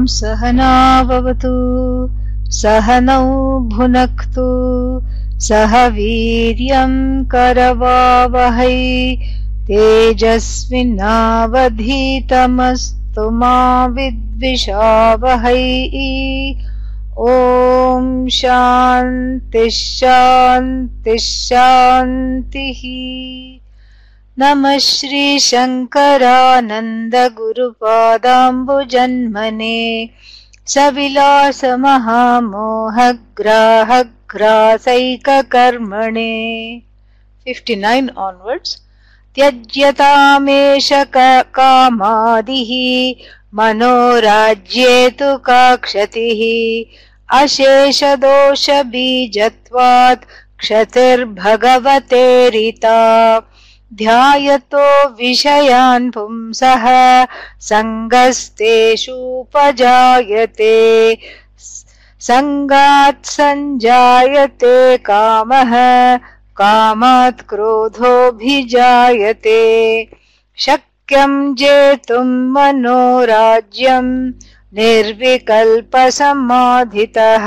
सहना भवतु सहनौ भुनक्तु सह वीर्यं करवावहै तेजस्विनावधीतमस्तु मा विद्विषावहै। ॐ शान्ति शान्ति शान्तिः। नमः श्री शंकरानंद गुरुपादाम्बुजन्मने सविलास महामोहग्राहग्रासैककर्मणे। 59 onwards। त्यज्यतामेष कामादिः मनोराज्ये तु काक्षतिः अशेषदोषबीजत्वात् क्षतिर्भगवतेरिता। ध्यायतो विषयान् पुंसः सङ्गस्तेषूपजायते सङ्गात् सञ्जायते कामः कामात् क्रोधोऽभिजायते। शक्यं जेतुं मनोराज्यं निर्विकल्पसमाधितः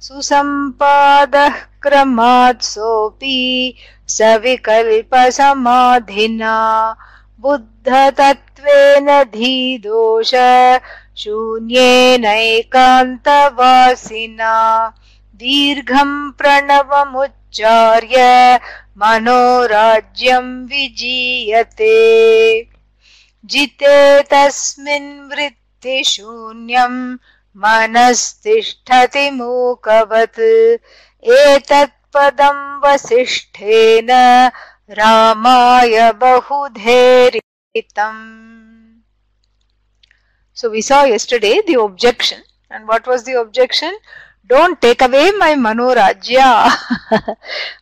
सुसम्पादः क्रमात् सोऽपि सविकल्पसमाधिना। बुद्धतत्त्वेन धीदोष शून्येनैकान्तवासिना दीर्घं प्रणवमुच्चार्य मनोराज्यं विजीयते। जिते तस्मिन् वृत्तिशून्यं मनस्तिष्ठति मूकवत् एतत् पदं वसिष्ठेन रामाय बहुधेरितम्। So we saw yesterday the objection, and what was the objection? Don't take away my Manorājya.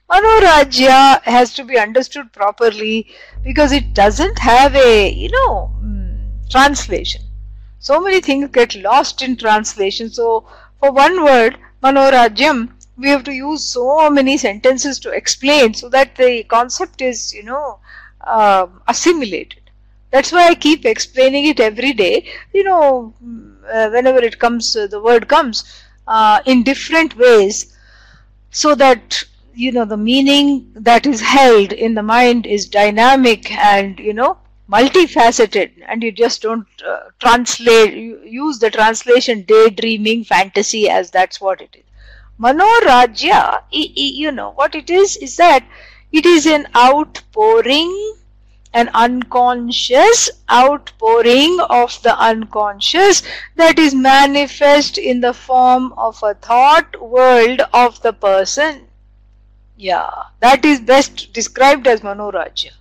Manorājya has to be understood properly because it doesn't have a, translation. So many things get lost in translation. So for one word, Manorājyam, we have to use so many sentences to explain so that the concept is, assimilated. That's why I keep explaining it every day. Whenever it comes, the word comes in different ways, so that the meaning that is held in the mind is dynamic and multifaceted, and you just don't translate. You use the translation daydreaming, fantasy, as that's what it is. Manorājya, what it is that it is an outpouring, an unconscious outpouring of the unconscious that is manifest in the form of a thought world of the person. Yeah, that is best described as Manorājya.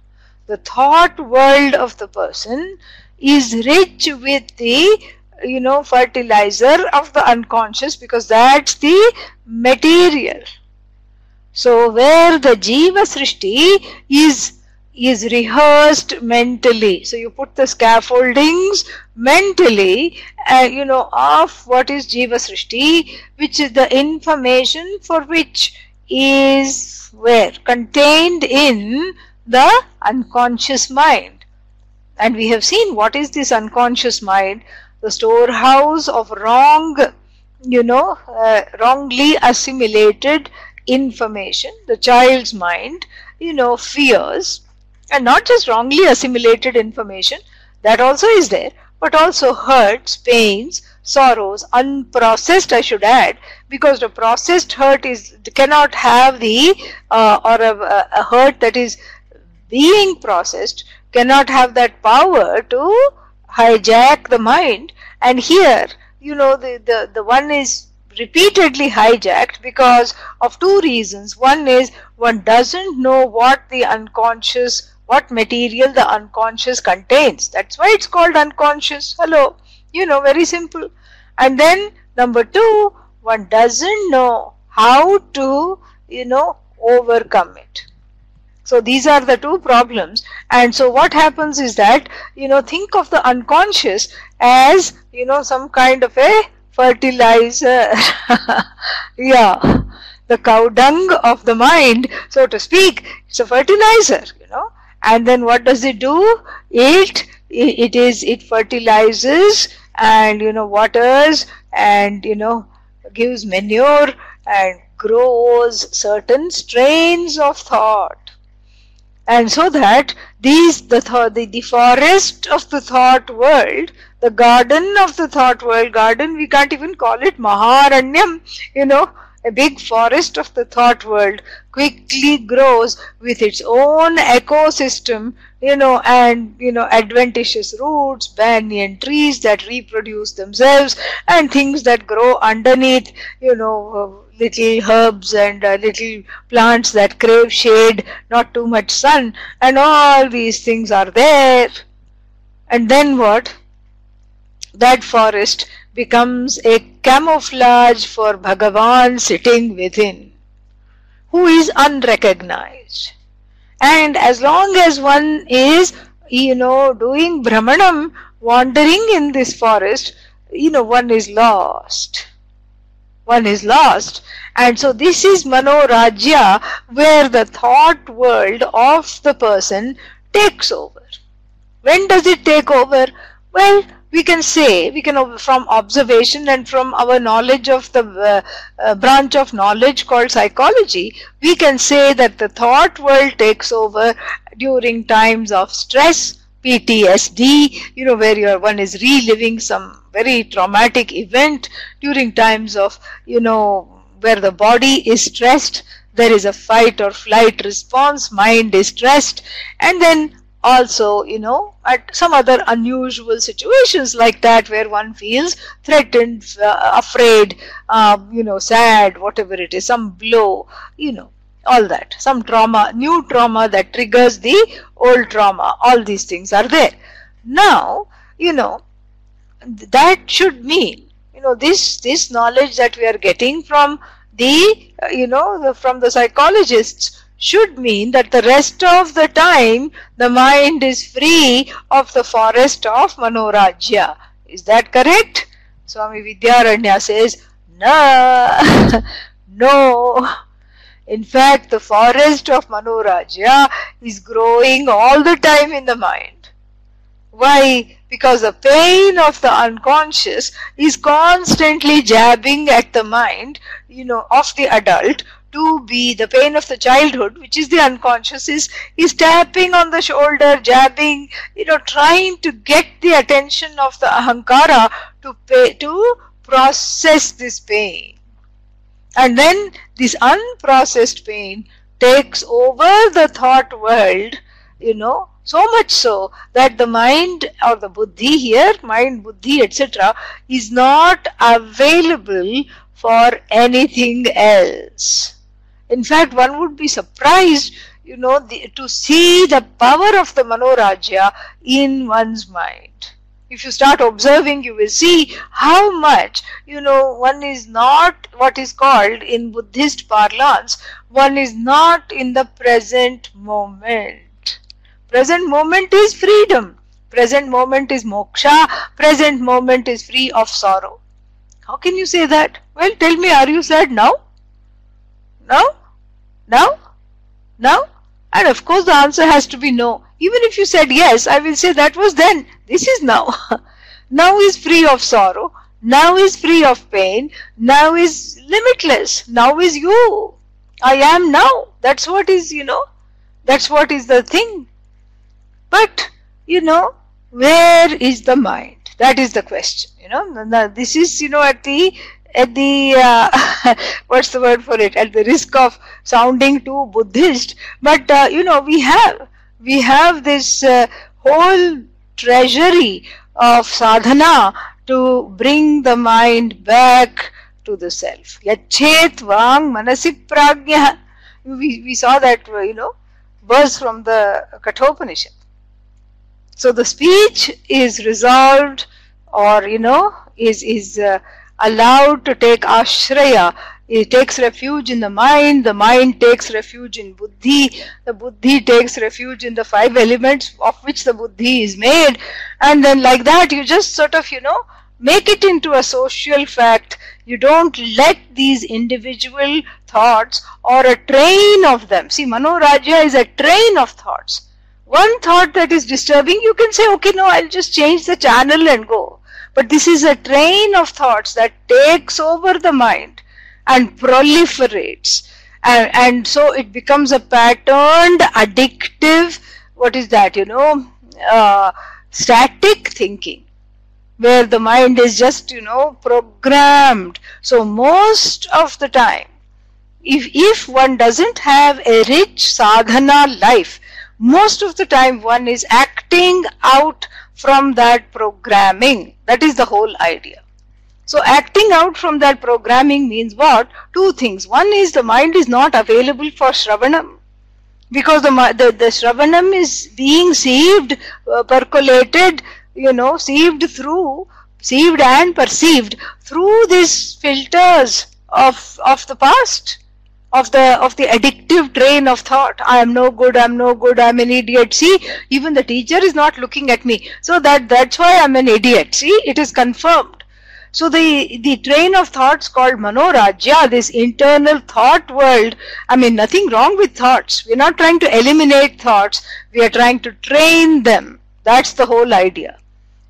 The thought world of the person is rich with the fertilizer of the unconscious, because that's the material. So where the jīva srishti is rehearsed mentally. So you put the scaffoldings mentally, of what is jīva srishti, which is the information for which is where? Contained in the unconscious mind. And we have seen what is this unconscious mind. The storehouse of wrongly assimilated information. The child's mind, fears, and not just wrongly assimilated information, that also is there, but also hurts, pains, sorrows, unprocessed, I should add, because the processed hurt cannot have the or a hurt that is being processed cannot have that power to hijack the mind. And here, the one is repeatedly hijacked because of two reasons. One is one doesn't know what material the unconscious contains. That's why it's called unconscious. Hello, very simple. And then number two, one doesn't know how to, overcome it. So these are the two problems. And so what happens is that, think of the unconscious as, some kind of a fertilizer. Yeah, the cow dung of the mind, so to speak. It's a fertilizer, And then what does it do? It fertilizes, and waters and gives manure and grows certain strains of thought. And so that the forest of the thought world, the garden of the thought world, garden, we can't even call it Maharanyam, a big forest of the thought world quickly grows with its own ecosystem, and adventitious roots, banyan trees that reproduce themselves, and things that grow underneath, little herbs and little plants that crave shade, not too much sun, and all these things are there. And then what? That forest becomes a camouflage for Bhagavan sitting within, who is unrecognized. And as long as one is, doing Brahmanam, wandering in this forest, one is lost. One is lost. And so this is Manorājya, where the thought world of the person takes over. When does it take over? Well, we can from observation and from our knowledge of the branch of knowledge called psychology, we can say that the thought world takes over during times of stress, PTSD, where one is reliving some very traumatic event, during times of, where the body is stressed, there is a fight or flight response, mind is stressed, and then also, at some other unusual situations like that where one feels threatened, afraid, sad, whatever it is, some blow, all that, some trauma, new trauma that triggers the old trauma, all these things are there. Now, that should mean, this knowledge that we are getting from from the psychologists should mean that the rest of the time the mind is free of the forest of Manorājya. Is that correct? Swami Vidyaranya says, no. No. In fact, the forest of Manorājya is growing all the time in the mind. Why? Because the pain of the unconscious is constantly jabbing at the mind, of the adult, to be the pain of the childhood, which is the unconscious, is tapping on the shoulder, jabbing, trying to get the attention of the ahankara to process this pain. And then this unprocessed pain takes over the thought world, so much so that the mind or the buddhi here, mind, buddhi, etc., is not available for anything else. In fact, one would be surprised, to see the power of the Manorājya in one's mind. If you start observing, you will see how much, one is not what is called in Buddhist parlance, one is not in the present moment. Present moment is freedom. Present moment is moksha. Present moment is free of sorrow. How can you say that? Well, tell me, are you sad now? Now? Now? Now? And of course the answer has to be no. Even if you said yes, I will say that was then. This is now. Now is free of sorrow. Now is free of pain. Now is limitless. Now is you. I am now. That's what is, that's what is the thing. But, where is the mind? That is the question. Now this is, at the what's the word for it? At the risk of sounding too Buddhist, but we have this whole treasury of sadhana to bring the mind back to the self. Yachet vang manasi prajna. We saw that verse from the Kathopanishad. So the speech is resolved, or is allowed to take ashraya. It takes refuge in the mind takes refuge in buddhi, the buddhi takes refuge in the 5 elements of which the buddhi is made, and then like that you just sort of make it into a social fact. You don't let these individual thoughts or a train of them. See, Manorājya is a train of thoughts. One thought that is disturbing, you can say, okay, no, I'll just change the channel and go. But this is a train of thoughts that takes over the mind and proliferates. And so it becomes a patterned, addictive, what is that, static thinking, where the mind is just, programmed. So most of the time, if one doesn't have a rich sadhana life, most of the time one is acting out from that programming. That is the whole idea. So acting out from that programming means what? Two things. One is the mind is not available for Shravanam, because the Shravanam is being sieved, percolated, sieved and perceived through these filters of the past, of the addictive train of thought. I am no good, I'm no good, I'm an idiot. See, even the teacher is not looking at me, so that's why I'm an idiot. See, it is confirmed. So the train of thoughts called Manorājya, this internal thought world, I mean, nothing wrong with thoughts. We're not trying to eliminate thoughts, we are trying to train them. That's the whole idea.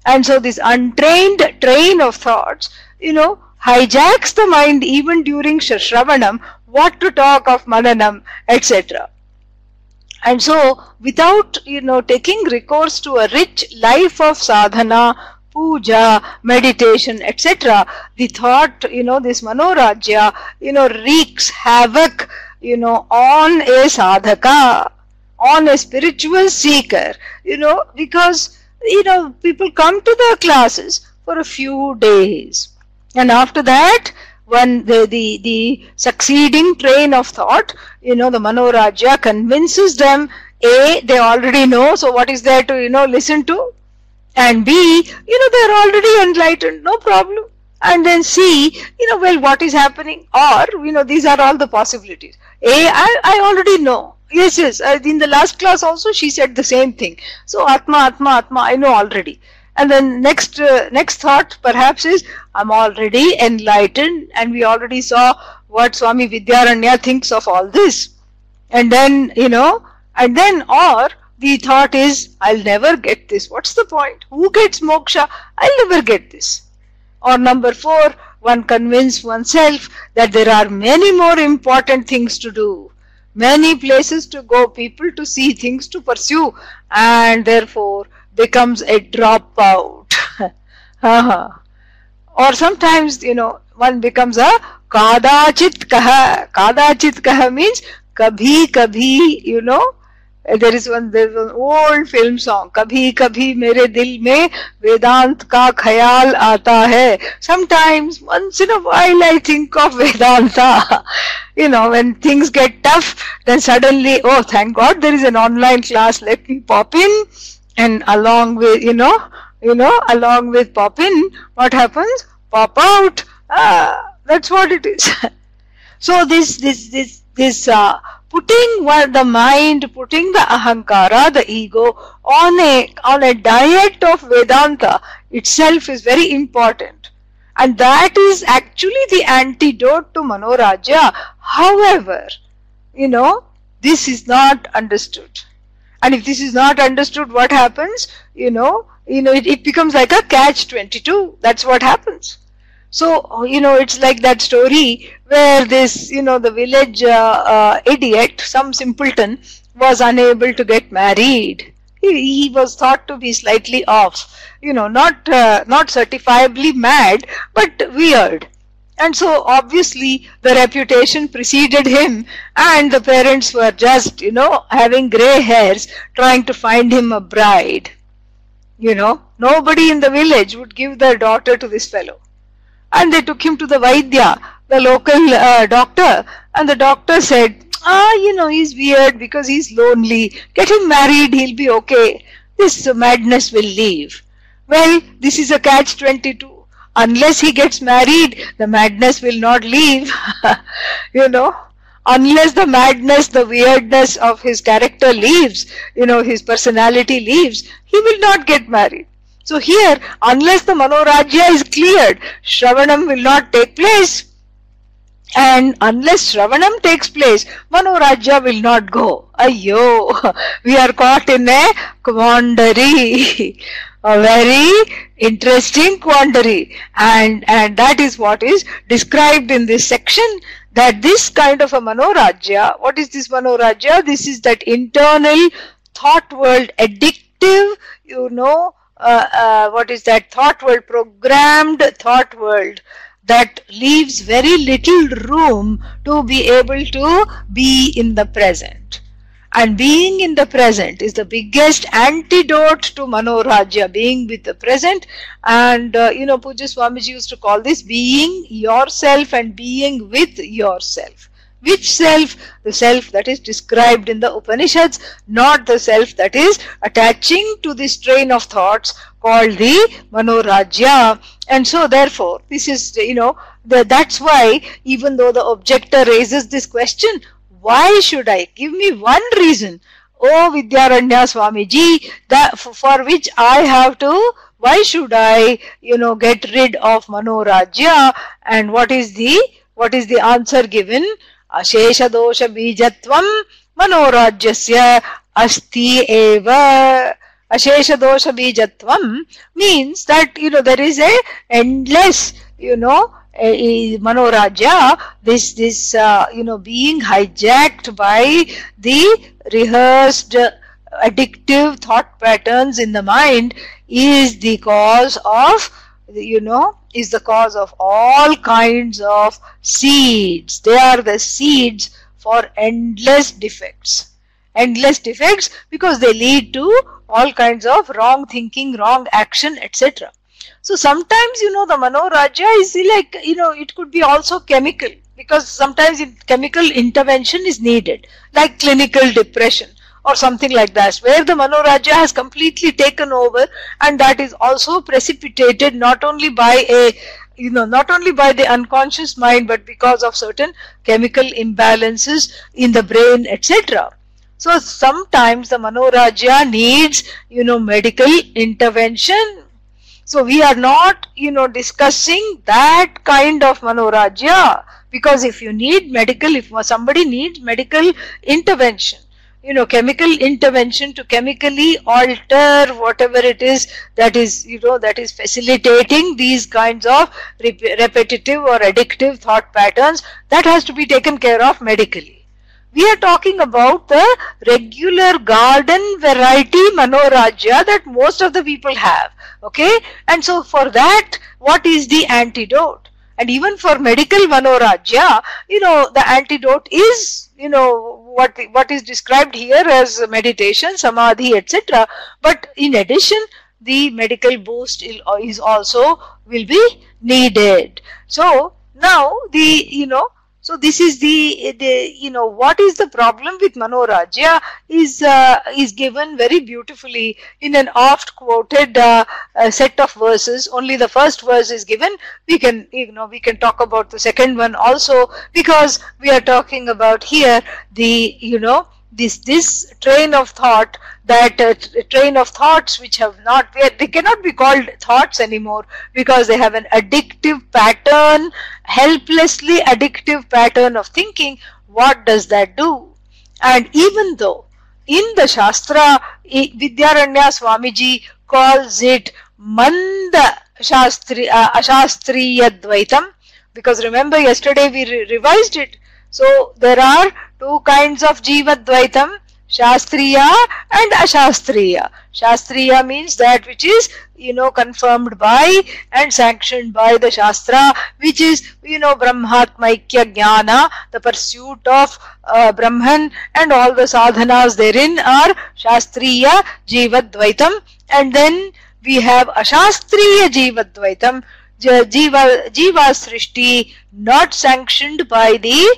And so this untrained train of thoughts, hijacks the mind even during Shravanam, what to talk of Mananam, etc. And so without, taking recourse to a rich life of sadhana, puja, meditation, etc., the thought, this Manorājya, wreaks havoc, on a sadhaka, on a spiritual seeker, because, people come to the classes for a few days. And after that, when the succeeding train of thought, the Manorājya convinces them, A, they already know, so what is there to, listen to? And B, they're already enlightened, no problem. And then C, well, what is happening? Or, these are all the possibilities. A, I already know. Yes, in the last class also she said the same thing. So, Atma, I know already. And then next thought perhaps is, I'm already enlightened, and we already saw what Swami Vidyaranya thinks of all this. And then, or the thought is, I'll never get this. What's the point? Who gets moksha? I'll never get this. Or number 4, one convinces oneself that there are many more important things to do, many places to go, people to see, things to pursue, and therefore becomes a dropout. Or sometimes, one becomes a kādaśīt kaha. Kādaśīt kaha means kabhi kabhi, there is one old film song, kabhi kabhi mere dil mein Vedant ka khayal aata hai. Sometimes, once in a while, I think of Vedanta. When things get tough, then suddenly, oh, thank God there is an online class, let me pop in. And along with, along with pop in, what happens? Pop out. That's what it is. So this putting the mind, putting the ahankara, the ego, on a diet of Vedanta itself is very important. And that is actually the antidote to Manorājya. However, this is not understood. And if this is not understood, what happens? It becomes like a catch-22. That's what happens. So, it's like that story where this, the village idiot, some simpleton, was unable to get married. He was thought to be slightly off, not certifiably mad, but weird. And so obviously the reputation preceded him, and the parents were just, having grey hairs trying to find him a bride. Nobody in the village would give their daughter to this fellow. And they took him to the Vaidya, the local doctor, and the doctor said, he's weird because he's lonely. Get him married, he'll be okay. This madness will leave. Well, this is a catch-22. Unless he gets married, the madness will not leave. Unless the madness, the weirdness of his character leaves, his personality leaves, he will not get married. So here, unless the Manorājya is cleared, Shravanam will not take place. And unless Shravanam takes place, Manorājya will not go. Ayyo, we are caught in a quandary. a very interesting quandary, and that is what is described in this section, that this kind of a Manorājya, what is this Manorājya? This is that internal thought world, addictive, what is that thought world, programmed thought world, that leaves very little room to be able to be in the present. And being in the present is the biggest antidote to Manorājya, being with the present. And Pujya Swamiji used to call this being yourself and being with yourself. Which self? The self that is described in the Upanishads, not the self that is attaching to this train of thoughts called the Manorājya. And so therefore, this is, that's why even though the objector raises this question, why should I? Give me one reason, oh Vidyaranya Swamiji, that for which I have to, why should I, get rid of Manorājya? And what is the answer given? Ashesha dosha bijatvam Manorājyasya asti eva. Ashesha dosha bijatvam means that, there is a endless, Manorājya, this being hijacked by the rehearsed addictive thought patterns in the mind is the cause of, is the cause of all kinds of seeds. They are the seeds for endless defects. Endless defects because they lead to all kinds of wrong thinking, wrong action, etc. So sometimes, the Manorājya is like, it could be also chemical, because sometimes chemical intervention is needed, like clinical depression or something like that, where the Manorājya has completely taken over, and that is also precipitated not only by the unconscious mind, but because of certain chemical imbalances in the brain, etc. So sometimes the Manorājya needs, medical intervention. So we are not, discussing that kind of Manorājya, because if somebody needs medical intervention, chemical intervention to chemically alter whatever it is that is, that is facilitating these kinds of repetitive or addictive thought patterns, that has to be taken care of medically. We are talking about the regular garden variety Manorājya that most of the people have. Okay, and so for that, what is the antidote? And even for medical Manorājya, the antidote is, what is described here as meditation, samadhi, etc. But in addition, the medical boost is also will be needed. So now so this is what is the problem with Manorājya is given very beautifully in an oft quoted set of verses. Only the first verse is given. We can talk about the second one also, because we are talking about here the this train of thought, that train of thoughts which have not, they cannot be called thoughts anymore, because they have an addictive pattern, helplessly addictive pattern of thinking. What does that do? And even though in the Shastra, Vidyaranya Swamiji calls it Manda Ashastriya Dvaitam, because remember yesterday we revised it. So there are two kinds of Jīva Dvaitam, Shastriya and Ashastriya. Shastriya means that which is, confirmed by and sanctioned by the Shastra, which is, Brahmatmaikya Jnana, the pursuit of Brahman, and all the sadhanas therein are Shastriya Jīva Dvaitam. And then we have Ashastriya Jīva Dvaitam, Jīva Srishti, not sanctioned by the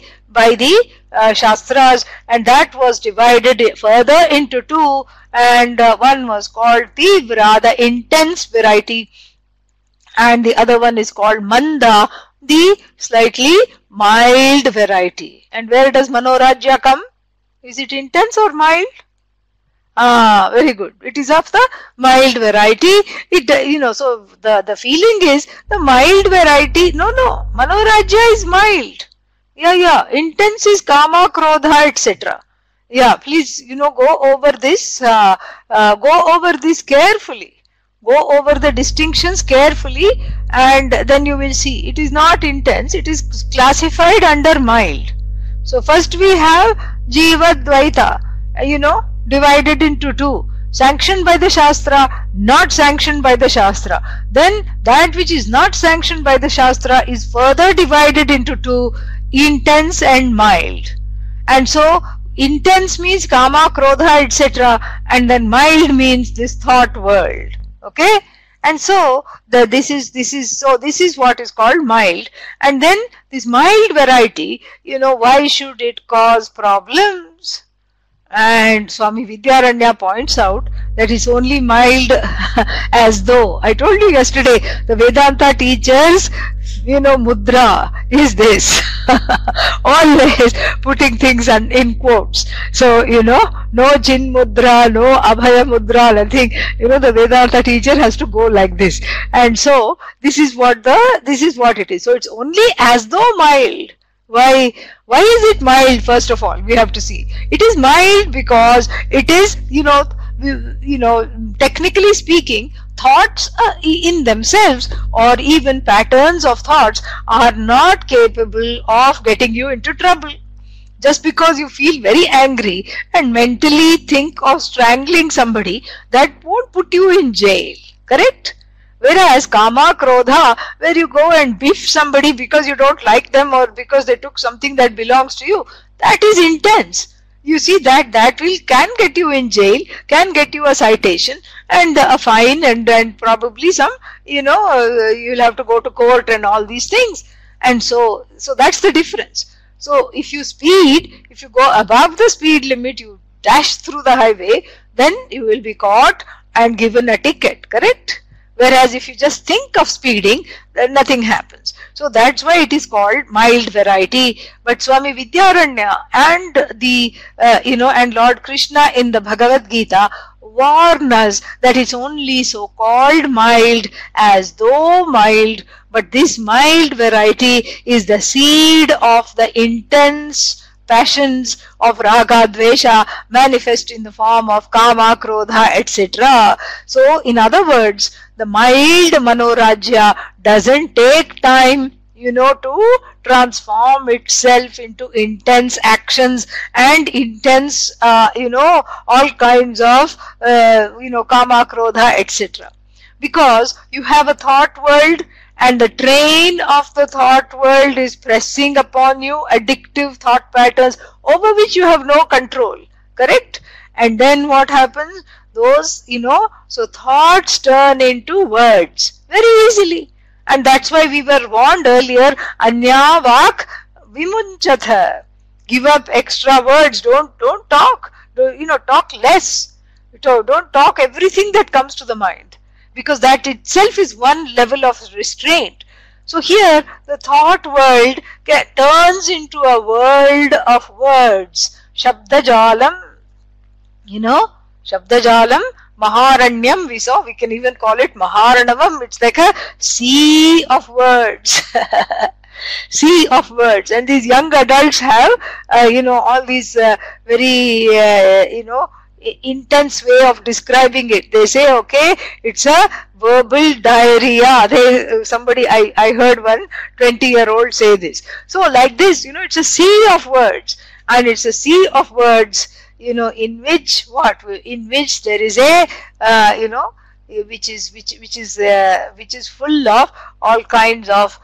Shastras, and that was divided further into two, and one was called Tīvra, the intense variety, and the other one is called Manda, the slightly mild variety. And where does Manorājya come? Is it intense or mild? Very good. It is of the mild variety. So the feeling is the mild variety. No, Manorājya is mild. Yeah. Intense is kāma, krodha, etc. Yeah, please, go over this. Go over this carefully. Go over the distinctions carefully and then you will see. It is not intense, it is classified under mild. So first we have jīva dvaita, divided into two. Sanctioned by the Shastra, not sanctioned by the Shastra. Then that which is not sanctioned by the Shastra is further divided into two, intense and mild. And so intense means kāma, krodha, etc. And then mild means this thought world. Okay? And so this is what is called mild. And then this mild variety, why should it cause problems? And Swami Vidyaranya points out that it's only mild as though. I told you yesterday, the Vedanta teachers, mudra is this. Always putting things in quotes. So, no chin mudra, no abhaya mudra, nothing. The Vedanta teacher has to go like this. And so, this is what it is. So, it's only as though mild. Why is it mild? First of all, we have to see. It is mild because it is, technically speaking, thoughts in themselves or even patterns of thoughts are not capable of getting you into trouble. Just because you feel very angry and mentally think of strangling somebody, that won't put you in jail. Correct? Whereas kāma, krodha, where you go and biff somebody because you don't like them or because they took something that belongs to you, that is intense. You see that can get you in jail, can get you a citation and a fine and probably some, you'll have to go to court and all these things. And so that's the difference. So if you go above the speed limit, you dash through the highway, then you will be caught and given a ticket, correct? Whereas if you just think of speeding, then nothing happens. So that's why it is called mild variety. But Swami Vidyaranya and and Lord Krishna in the Bhagavad Gita warn us that it's only so called mild as though mild. But this mild variety is the seed of the intense passions of raga, dvesha manifest in the form of kāma, krodha, etc. So in other words, the mild Manorājya doesn't take time, to transform itself into intense actions and intense, all kinds of, kāma, krodha, etc. Because you have a thought world and the train of the thought world is pressing upon you addictive thought patterns over which you have no control. Correct? And then what happens? Those, so thoughts turn into words very easily. And that's why we were warned earlier, anya vak vimunchatha. Give up extra words. Don't talk. Talk less. Don't talk everything that comes to the mind. Because that itself is one level of restraint. So here the thought world turns into a world of words. Shabdajalam, Shabdajalam, Maharanyam, we can even call it Maharanavam. It's like a sea of words. Sea of words. And these young adults have, all these very, intense way of describing it. They say, okay, it's a verbal diarrhea. I heard one 20-year-old say this. So like this, it's a sea of words. And it's a sea of words, in which there is a, which is full of all kinds of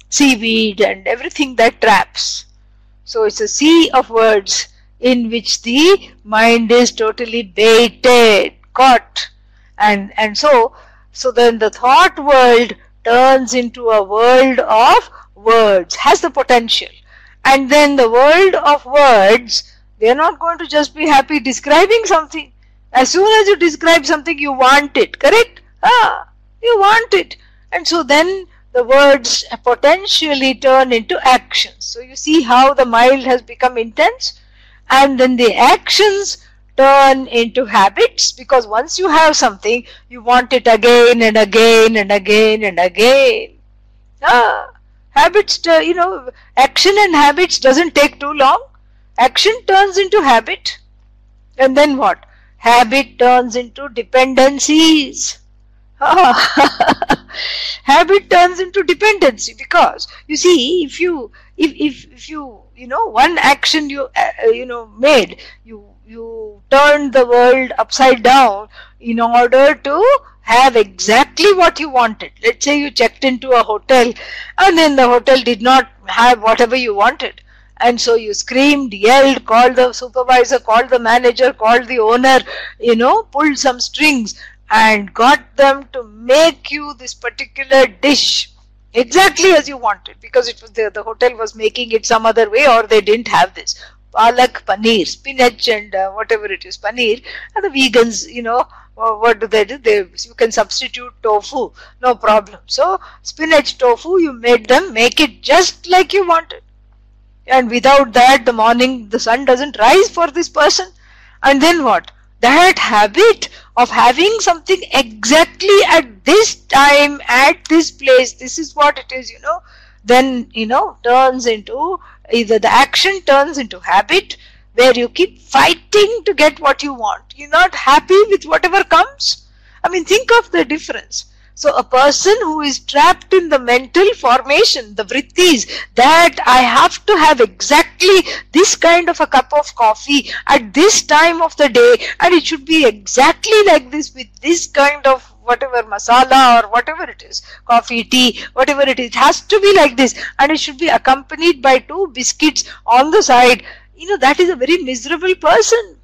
seaweed and everything that traps. So it's a sea of words in which the mind is totally baited, caught. And so then the thought world turns into a world of words, has the potential. And then the world of words, they are not going to just be happy describing something. As soon as you describe something, you want it, correct? You want it. And so then the words potentially turn into actions. So you see how the mild has become intense, and then the actions turn into habits, because once you have something, you want it again and again and again and again. Habits, action and habits doesn't take too long. Action turns into habit. And then what? habit turns into dependencies. Habit turns into dependency, because you see, if you one action you made, you turned the world upside down in order to have exactly what you wanted. Let's say you checked into a hotel and then the hotel did not have whatever you wanted, and so you screamed, yelled, called the supervisor, called the manager, called the owner, pulled some strings and got them to make you this particular dish exactly as you wanted, because it was the hotel was making it some other way, or they didn't have this palak paneer, spinach and whatever it is, paneer. And the vegans, what do? You can substitute tofu, no problem. So spinach, tofu, you made them make it just like you wanted, and without that the sun doesn't rise for this person. And then what? That habit of having something exactly at this time, at this place, this is what it is, then turns into, either the action turns into habit, where you keep fighting to get what you want. You're not happy with whatever comes. I mean, think of the difference. So a person who is trapped in the mental formation, the vrittis, that I have to have exactly this kind of a cup of coffee at this time of the day, and it should be exactly like this, with this kind of whatever masala or whatever it is, coffee, tea, whatever it is, it has to be like this, and it should be accompanied by 2 biscuits on the side. That is a very miserable person,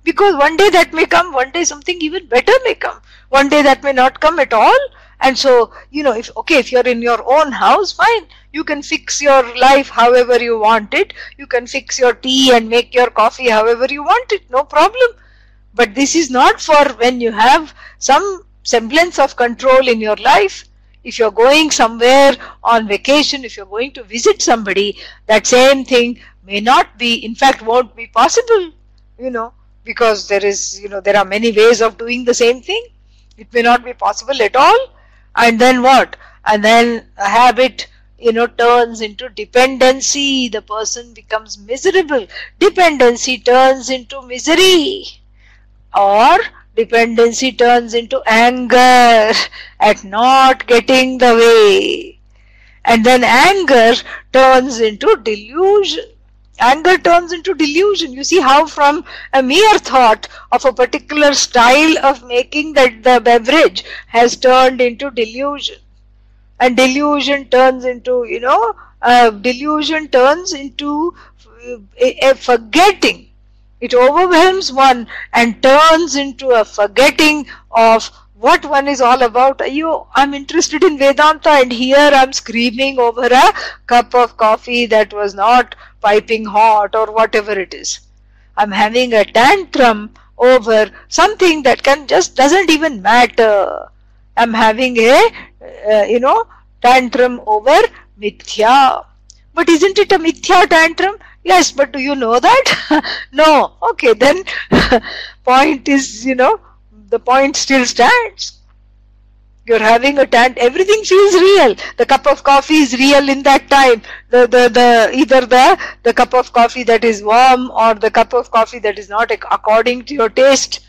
because one day that may come, one day something even better may come, one day that may not come at all. And so, if you're in your own house, fine, you can fix your life however you want it, you can fix your tea and make your coffee however you want it, no problem. But this is not for when you have some semblance of control in your life. If you're going somewhere on vacation, if you're going to visit somebody, that same thing may not be, in fact won't be possible, because there are many ways of doing the same thing. It may not be possible at all. And then what? And then a habit, turns into dependency. The person becomes miserable. Dependency turns into misery, or dependency turns into anger at not getting the way. And then anger turns into delusion. Anger turns into delusion. You see how from a mere thought of a particular style of making the beverage has turned into delusion. And delusion turns into, a forgetting. It overwhelms one and turns into a forgetting of what one is all about. I'm interested in Vedanta, and here I'm screaming over a cup of coffee that was not piping hot, or whatever it is. I'm having a tantrum over something that doesn't even matter. I'm having a tantrum over mithya. But isn't it a mithya tantrum? Yes, but do you know that? No. Okay, then point is, the point still stands. You're having a everything feels real. The cup of coffee is real in that time. Either the cup of coffee that is warm, or the cup of coffee that is not according to your taste.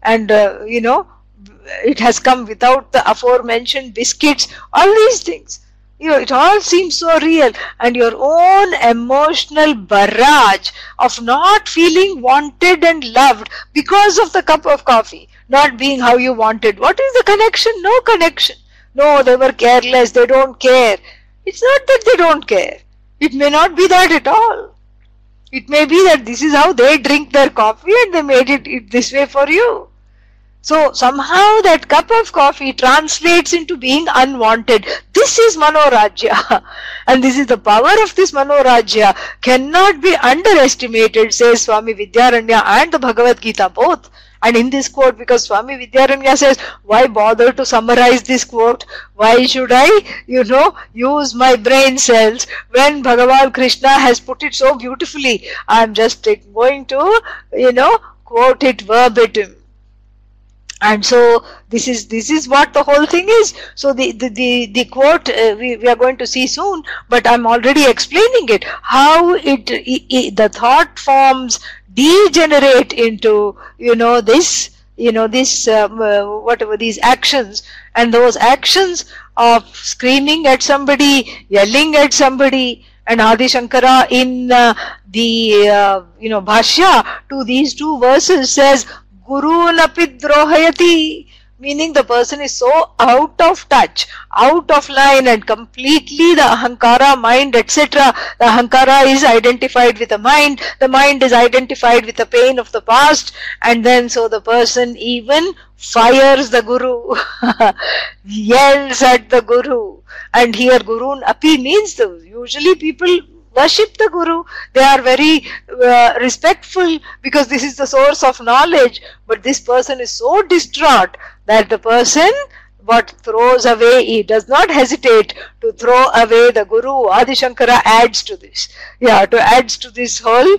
And it has come without the aforementioned biscuits, all these things. It all seems so real, and your own emotional barrage of not feeling wanted and loved because of the cup of coffee not being how you wanted. What is the connection? No connection. No, they were careless, they don't care. It's not that they don't care. It may not be that at all. It may be that this is how they drink their coffee and they made it this way for you. So somehow that cup of coffee translates into being unwanted. This is Manorājya. And this is the power of this Manorājya cannot be underestimated, says Swami Vidyaranya and the Bhagavad Gita both. And in this quote, because Swami Vidyaranya says, why bother to summarize this quote? Why should I, use my brain cells when Bhagavan Krishna has put it so beautifully? I am just going to, quote it verbatim. And so this is what the whole thing is. So the quote we are going to see soon, but I'm already explaining it, how the thought forms degenerate into whatever these actions, and those actions of screaming at somebody, yelling at somebody. And Adi Shankara in the Bhashya to these two verses says Guru napi drohayati, meaning the person is so out of touch, out of line, and completely the ahankara, mind, etc. The ahankara is identified with the mind is identified with the pain of the past, and then so the person even fires the Guru, yells at the Guru. And here Gurun api means usually people worship the Guru. They are very respectful because this is the source of knowledge. But this person is so distraught that the person throws away, he does not hesitate to throw away the Guru. Adi Shankara adds to this. Adds to this whole,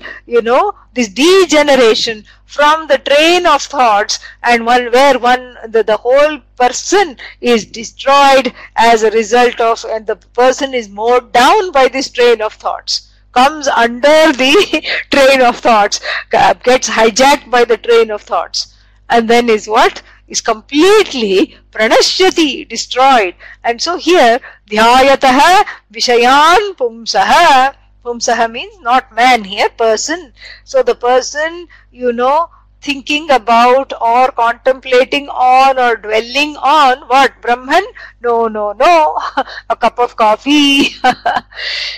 this degeneration from the train of thoughts, and the whole person is destroyed as a result of, and the person is mowed down by this train of thoughts, comes under the train of thoughts, gets hijacked by the train of thoughts, and then is what? Is completely pranashyati, destroyed. And so here, dhyayataha vishayan pumsaha. Pumsaha means not man here, person. So the person, thinking about or contemplating on or dwelling on what? Brahman? No. A cup of coffee.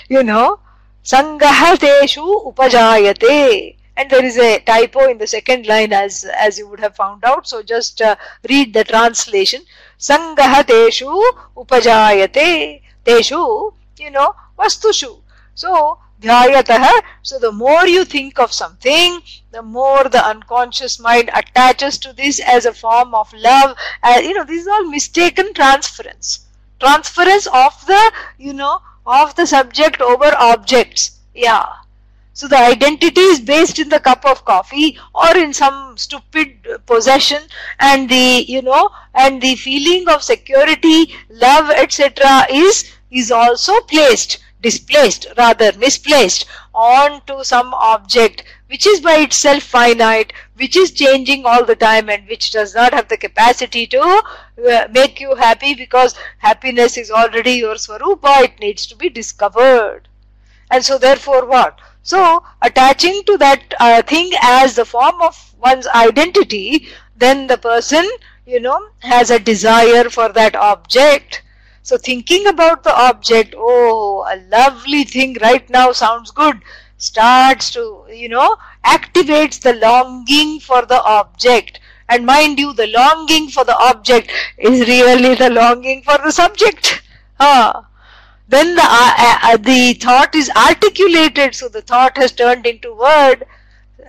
Sangaha teshu upajayate. And there is a typo in the second line as you would have found out. So just read the translation. Sangaha teshu upajayate. Teshu, vastushu. So, dhyayataha, so the more you think of something, the more the unconscious mind attaches to this as a form of love. This is all mistaken transference. Transference of the subject over objects. So the identity is based in the cup of coffee or in some stupid possession, and the feeling of security, love, etc. is also misplaced onto some object which is by itself finite, which is changing all the time, and which does not have the capacity to make you happy, because happiness is already your swarupa, it needs to be discovered. And so therefore what? So attaching to that thing as the form of one's identity, then the person, has a desire for that object. So thinking about the object, oh, a lovely thing right now sounds good, starts to, activates the longing for the object. And mind you, the longing for the object is really the longing for the subject. Then the thought is articulated, so the thought has turned into word,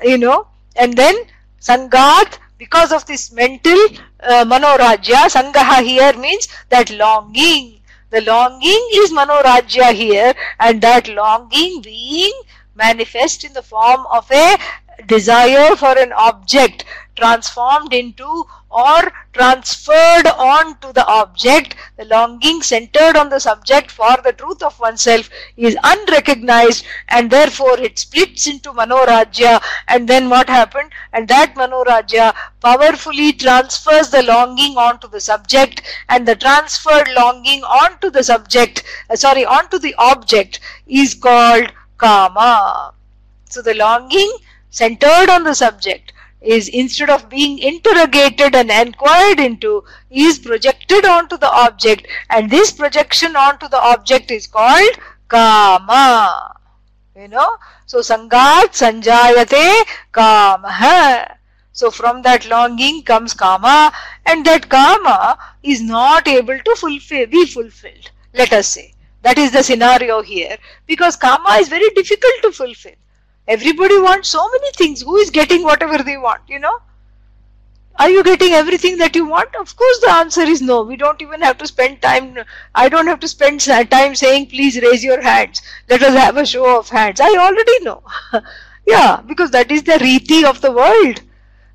and then sangat, because of this mental Manorājya, sangaha here means that longing. The longing is Manorājya here, and that longing being manifest in the form of a desire for an object, transformed into or transferred on to the object. The longing centered on the subject for the truth of oneself is unrecognized, and therefore it splits into Manorājya. And then what happened? And that Manorājya powerfully transfers the longing onto the subject, and the transferred longing onto the subject, onto the object is called kāma. So the longing centered on the subject is, instead of being interrogated and inquired into, is projected onto the object, and this projection onto the object is called kāma. So sangat sanjayate kāma. So from that longing comes kāma, and that kāma is not able to be fulfilled. Let us say that is the scenario here, because kāma is very difficult to fulfill. Everybody wants so many things. Who is getting whatever they want, Are you getting everything that you want? Of course the answer is no. We don't even have to spend time. I don't have to spend time saying, please raise your hands. Let us have a show of hands. I already know. Because that is the riti of the world.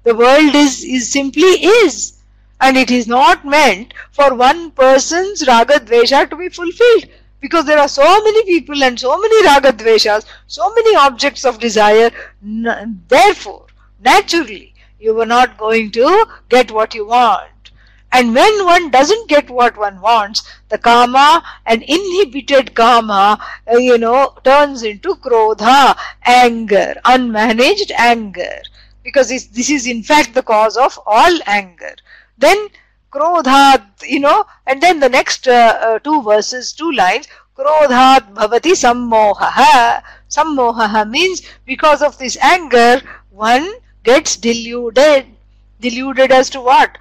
The world is simply is. And it is not meant for one person's raga dvesha to be fulfilled, because there are so many people and so many raga dveshas, so many objects of desire. Therefore, naturally, you were not going to get what you want. And when one doesn't get what one wants, the kāma, an inhibited kāma, turns into krodha, anger, unmanaged anger. Because this is in fact the cause of all anger. Then krodha, and then the next two verses, 2 lines, krodhat bhavati sammohaha. Sammohaha means because of this anger, one gets deluded. Deluded as to what?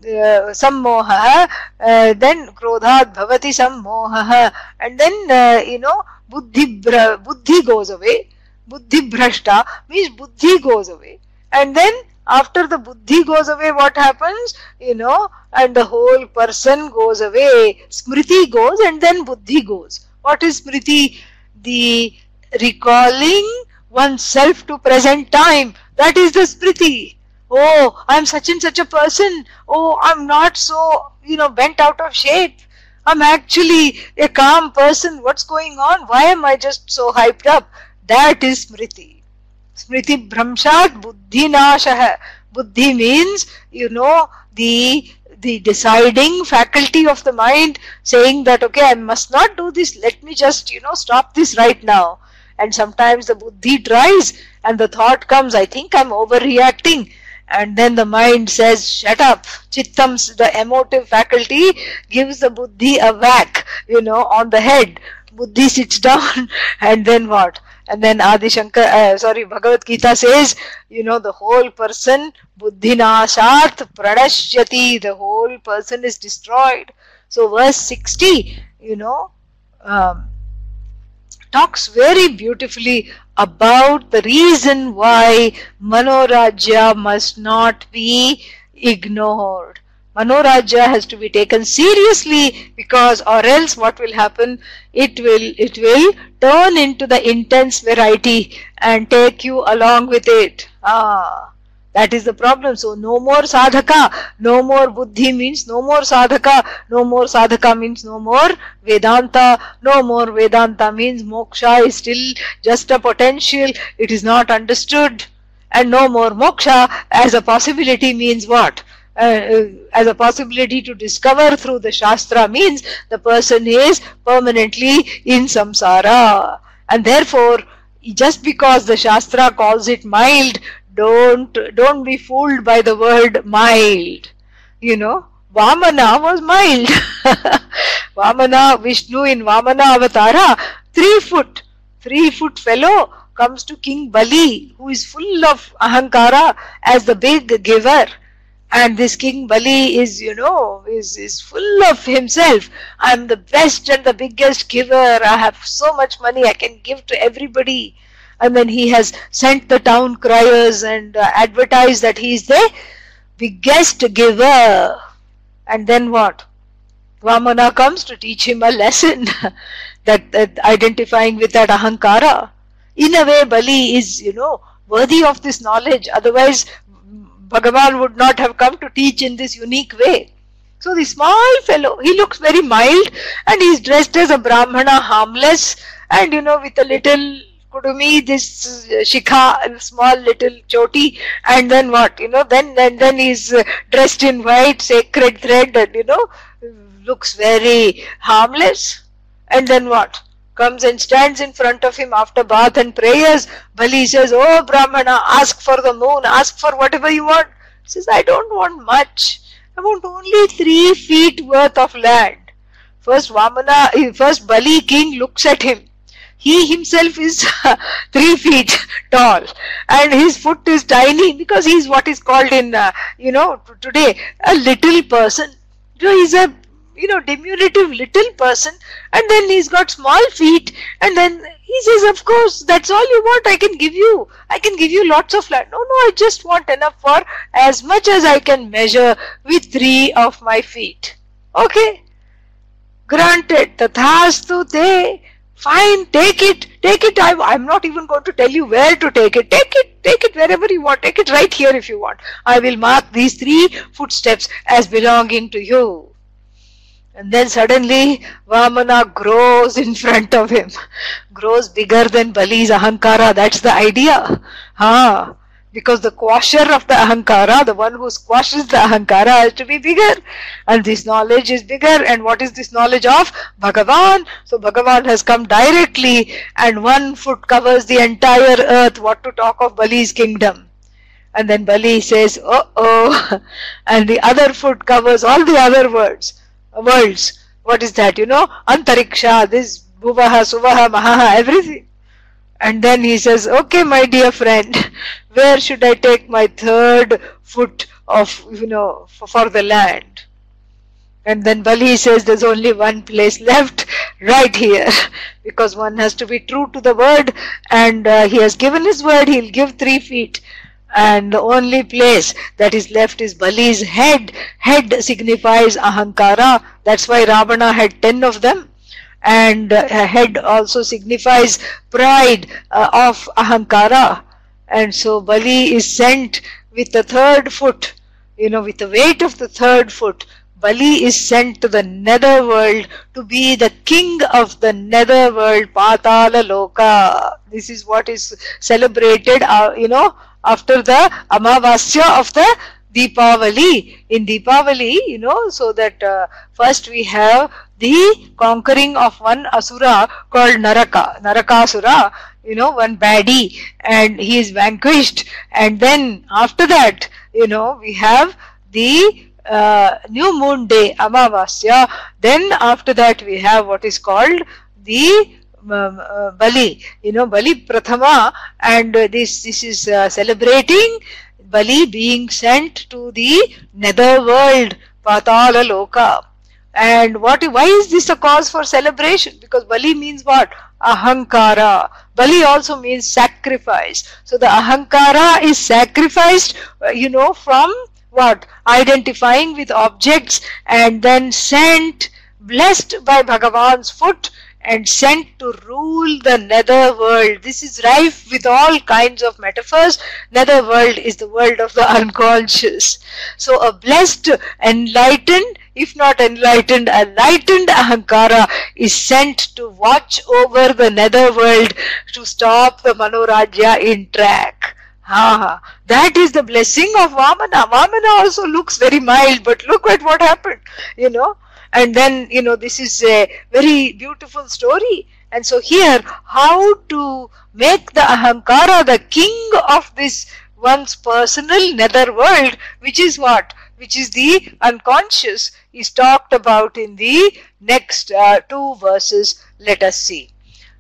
Sammohaha, then krodhat bhavati sammohaha, and then buddhi goes away. Buddhi bhrashta means buddhi goes away. And then after the buddhi goes away, what happens? And the whole person goes away. Smriti goes and then buddhi goes. What is smriti? The recalling oneself to present time. That is the smriti. Oh, I am such and such a person. Oh, I am not so, bent out of shape. I am actually a calm person. What's going on? Why am I just so hyped up? That is smriti. Smriti bhramshat buddhi nashaha. Buddhi means, the deciding faculty of the mind saying that, okay, I must not do this. Let me just, stop this right now. And sometimes the buddhi tries and the thought comes, I think I'm overreacting. And then the mind says, shut up. Chittam, the emotive faculty, gives the buddhi a whack, on the head. Buddhi sits down and then what? And then Bhagavad Gita says, the whole person, buddhinashat pranashyati, the whole person is destroyed. So verse 60, talks very beautifully about the reason why Manorājya must not be ignored. Manorājya has to be taken seriously, because or else what will happen? It will turn into the intense variety and take you along with it. That is the problem. So no more sadhaka, no more buddhi means no more sadhaka, no more sadhaka means no more Vedanta, no more Vedanta means moksha is still just a potential, it is not understood, and no more moksha as a possibility means what? As a possibility to discover through the Shastra means the person is permanently in samsara. And therefore, just because the Shastra calls it mild, don't be fooled by the word mild. Vamana was mild. Vamana, Vishnu in Vamana Avatara, 3-foot fellow comes to King Bali, who is full of ahankara as the big giver. And this King Bali is, is full of himself. I am the best and the biggest giver. I have so much money I can give to everybody. And then he has sent the town criers and advertised that he is the biggest giver. And then what? Vamana comes to teach him a lesson that identifying with that ahankara. In a way, Bali is, worthy of this knowledge. Otherwise, Bhagavan would not have come to teach in this unique way. So the small fellow, he looks very mild and he is dressed as a Brahmana, harmless, and with a little kudumi, this shikha, small little choti, and then what? Then he is dressed in white, sacred thread, and looks very harmless. And then what? Comes and stands in front of him after bath and prayers. Bali says, oh Brahmana, ask for the moon, ask for whatever you want. He says, I don't want much. I want only 3 feet worth of land. First Bali king looks at him. He himself is 3 feet tall and his foot is tiny, because he is what is called in, today a little person. He's a diminutive little person, and then he's got small feet, and then he says, of course, that's all you want, I can give you lots of land. No, I just want enough for as much as I can measure with 3 of my feet. Okay, granted, tathastu te. Fine, take it. I'm not even going to tell you where to take it. Take it wherever you want. Take it right here if you want. I will mark these 3 footsteps as belonging to you. And then suddenly Vamana grows in front of him. Grows bigger than Bali's ahankara. That's the idea. Because the quasher of the ahankara, the one who squashes the ahankara, has to be bigger. And this knowledge is bigger. And what is this knowledge of? Bhagavan. So Bhagavan has come directly, and 1 foot covers the entire earth. What to talk of Bali's kingdom? And then Bali says, oh. And the other foot covers all the other worlds. What is that? Antariksha, this Bhuvaha, Suvaha, Mahaha, everything. And then he says, okay, my dear friend, where should I take my 3rd foot of, for the land? And then Bali says, there's only one place left, right here. Because one has to be true to the word, and he has given his word, he'll give 3 feet. And the only place that is left is Bali's head. Head signifies ahankara. That's why Ravana had 10 of them. And head also signifies pride of ahankara. And so Bali is sent with the 3rd foot, with the weight of the 3rd foot. Bali is sent to the nether world to be the king of the nether world, Patala Loka. This is what is celebrated, after the Amavasya of the Deepavali. In Deepavali, so that first we have the conquering of one asura called Narakasura, one baddie, and he is vanquished. And then after that, we have the new moon day, Amavasya. Then after that we have what is called the Bali, Bali Prathama, and this is celebrating Bali being sent to the nether world, Patala Loka. And why is this a cause for celebration? Because Bali means what? Ahankara. Bali also means sacrifice. So the ahankara is sacrificed, from what? Identifying with objects, and then sent, blessed by Bhagavan's foot, and sent to rule the nether world. This is rife with all kinds of metaphors. Nether world is the world of the unconscious. So a blessed, enlightened, if not enlightened, enlightened ahankara is sent to watch over the nether world to stop the Manorājya in track. That is the blessing of Vamana. Vamana also looks very mild, but look at what happened, And then, this is a very beautiful story. And so here, how to make the ahankara the king of this one's personal nether world, which is what? Which is the unconscious, is talked about in the next 2 verses. Let us see.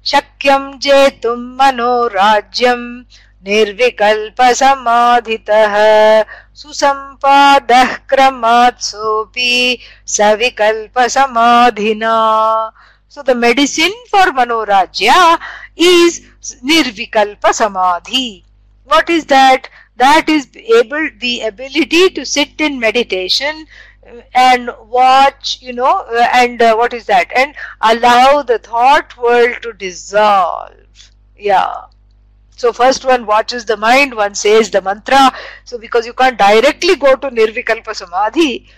Shakyam jetum manorājyam nirvikalpa samadhitah susampadah kramatsopi savikalpa samadhina. So the medicine for Manorājya is nirvikalpa samadhi. What is that? That is the ability to sit in meditation and watch, and what is that? And allow the thought world to dissolve. So first one watches the mind, one says the mantra. So because you can't directly go to nirvikalpa samadhi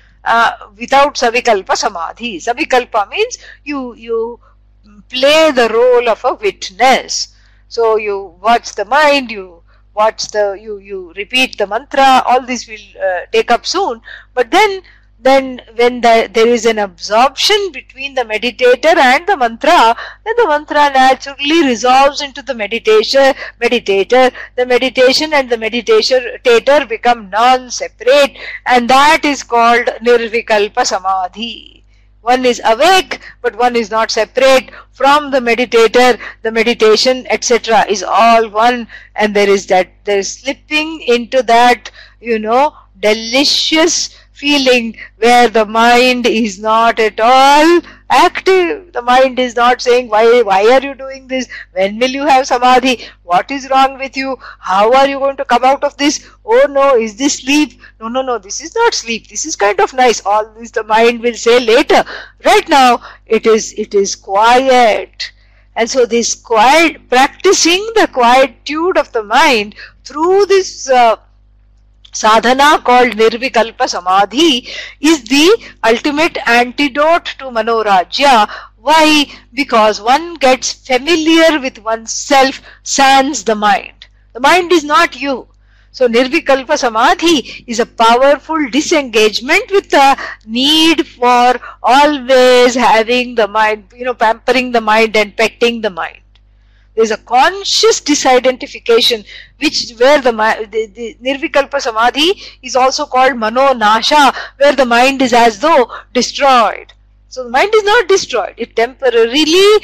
without savikalpa samadhi. Savikalpa means you play the role of a witness. So you watch the mind, you repeat the mantra. All this will take up soon. But then when there is an absorption between the meditator and the mantra, then the mantra naturally resolves into the meditator. The meditation and the meditator become non-separate, and that is called nirvikalpa samadhi. One is awake, but one is not separate from the meditator. The meditation, etc., is all one, and there is slipping into that, delicious feeling where the mind is not at all active. The mind is not saying, why are you doing this? When will you have samadhi? What is wrong with you? How are you going to come out of this? Oh no, is this sleep? No, this is not sleep. This is kind of nice. All this the mind will say later. Right now, it is quiet. And so this quiet, practicing the quietude of the mind through this sadhana called nirvikalpa samadhi is the ultimate antidote to Manorājya. Why? Because one gets familiar with oneself sans the mind. The mind is not you. So nirvikalpa samadhi is a powerful disengagement with the need for always having the mind, pampering the mind and petting the mind. There is a conscious disidentification where the nirvikalpa samadhi is also called manonasha, where the mind is as though destroyed. So the mind is not destroyed. It temporarily,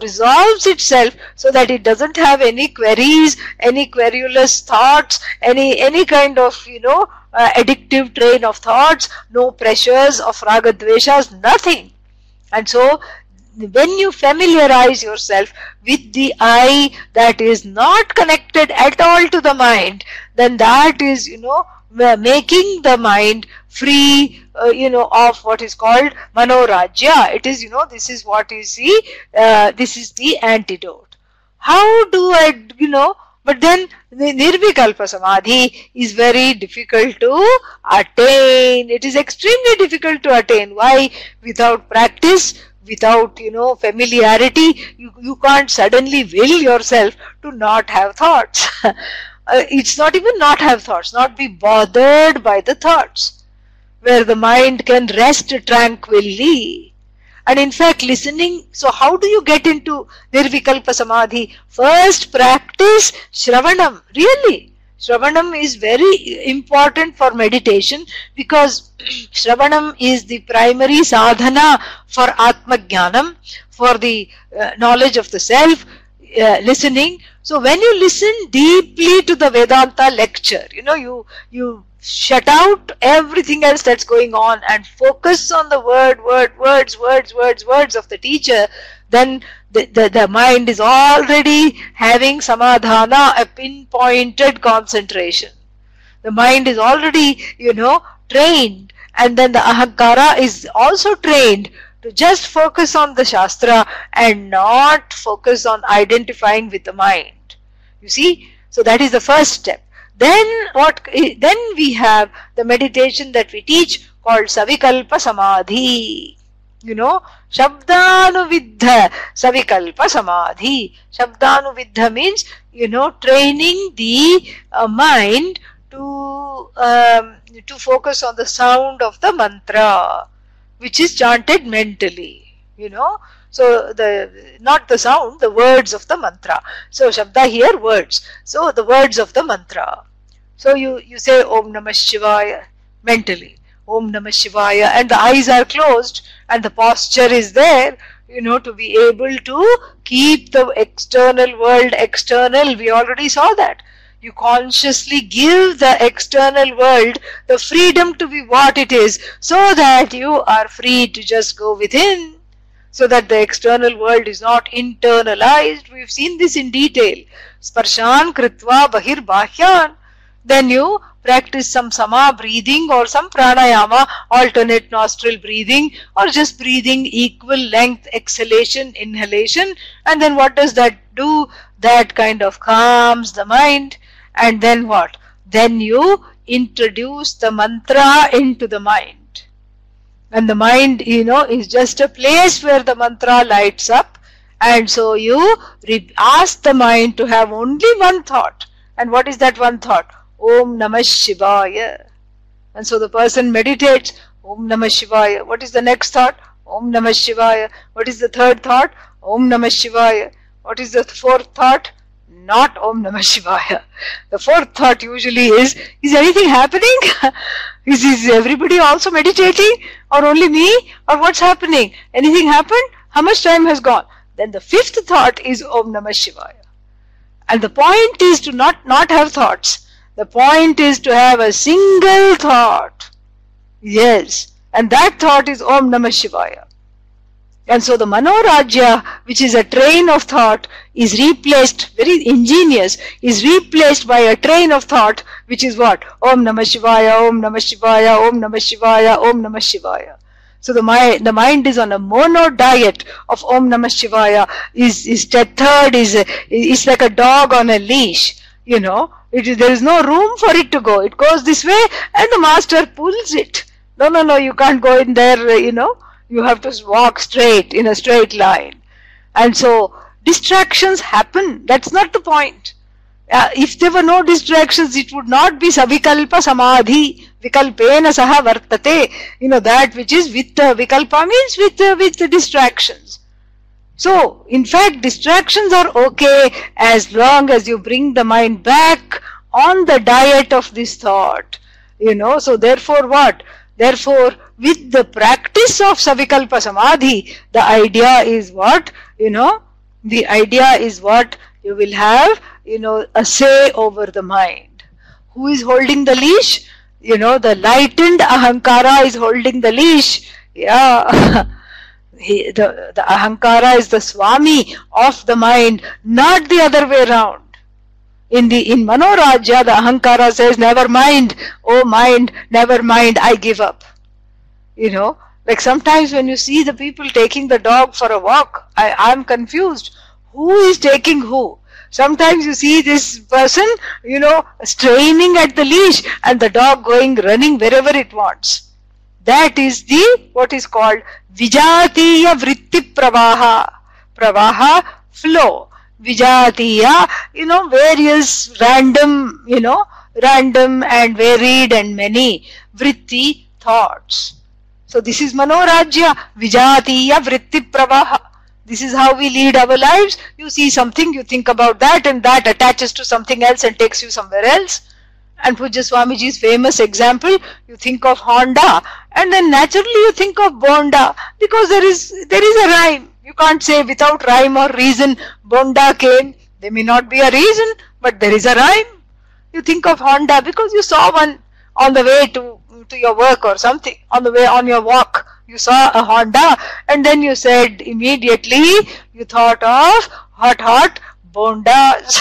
resolves itself so that it doesn't have any queries, any querulous thoughts, any kind of, addictive train of thoughts, no pressures of raga dveshas, nothing. And so when you familiarize yourself with the I that is not connected at all to the mind, then that is, making the mind free, of what is called Manorājya. It is, this is what is this is the antidote. How do I, but then the nirvikalpa samadhi is very difficult to attain. It is extremely difficult to attain. Why? Without practice, without, familiarity, you can't suddenly will yourself to not have thoughts. It's not even not have thoughts, not be bothered by the thoughts, where the mind can rest tranquilly. And in fact, listening, so how do you get into nirvikalpa samadhi? First, practice shravanam. Really, shravanam is very important for meditation, because shravanam is the primary sadhana for atma jnanam, for the knowledge of the self, listening. So when you listen deeply to the Vedanta lecture, you shut out everything else that's going on and focus on the words of the teacher, then the mind is already having samadhana, a pinpointed concentration. The mind is already, trained, and then the ahankara is also trained to just focus on the shastra and not focus on identifying with the mind. You see? So that is the first step. Then we have the meditation that we teach called savikalpa samadhi. Shabdanuviddha savikalpa samadhi. Shabdanuviddha means, training the mind to focus on the sound of the mantra, which is chanted mentally, So not the sound, the words of the mantra. So Shabda here, words. So the words of the mantra. So you say Om Namah Shivaya mentally. Om Namah Shivaya, and the eyes are closed and the posture is there, to be able to keep the external world external. We already saw that. You consciously give the external world the freedom to be what it is, so that you are free to just go within, so that the external world is not internalized. We've seen this in detail. Sparshan kritva bahir bahyan. Then you practice some sama breathing or some pranayama, alternate nostril breathing, or just breathing equal length, exhalation, inhalation. And then what does that do? That kind of calms the mind. And then what? Then you introduce the mantra into the mind. And the mind, is just a place where the mantra lights up. And so you ask the mind to have only one thought. And what is that one thought? Om Namah Shivaya. And so the person meditates, Om Namah Shivaya. What is the next thought? Om Namah Shivaya. What is the third thought? Om Namah Shivaya. What is the fourth thought? Not Om Namah Shivaya. The fourth thought usually is anything happening? Is everybody also meditating? Or only me? Or what's happening? Anything happened? How much time has gone? Then the fifth thought is Om Namah Shivaya. And the point is to not have thoughts. The point is to have a single thought. Yes. And that thought is Om Namah Shivaya. And so the Manorājya, which is a train of thought, is replaced, very ingenious, is replaced by a train of thought, which is what? Om Namah Shivaya, Om Namah Shivaya, Om Namah Shivaya, Om Namah Shivaya. So the mind is on a mono diet of Om Namah Shivaya, is tethered, is like a dog on a leash, there is no room for it to go. It goes this way and the master pulls it. No, you can't go in there, you have to walk straight, in a straight line. And so distractions happen. That's not the point. If there were no distractions, it would not be savikalpa samadhi, vikalpena saha vartate. That which is with vikalpa means with the distractions. So, in fact, distractions are okay as long as you bring the mind back on the diet of this thought. So therefore what? Therefore, with the practice of savikalpa samadhi, the idea is what? The idea is what? You will have, a say over the mind. Who is holding the leash? The lightened ahankara is holding the leash. Yeah. The ahankara is the swami of the mind, not the other way around. In Manorājya, the ahankara says, never mind, oh mind, never mind, I give up. Like sometimes when you see the people taking the dog for a walk, I am confused. Who is taking who? Sometimes you see this person, straining at the leash and the dog running wherever it wants. That is what is called vijatiya vritti pravaha. Pravaha, flow. Vijatiya, various random and varied and many vritti thoughts. So this is Manorājya, vijatiya vritti pravaha. This is how we lead our lives. You see something, you think about that, and that attaches to something else and takes you somewhere else. And Pujya Swamiji's famous example, you think of Honda, and then naturally you think of Bonda, because there is a rhyme. You can't say without rhyme or reason, Bonda came. There may not be a reason, but there is a rhyme. You think of Honda because you saw one on the way to your work or something, on your walk. You saw a Honda, and then you said immediately, you thought of hot Bondas.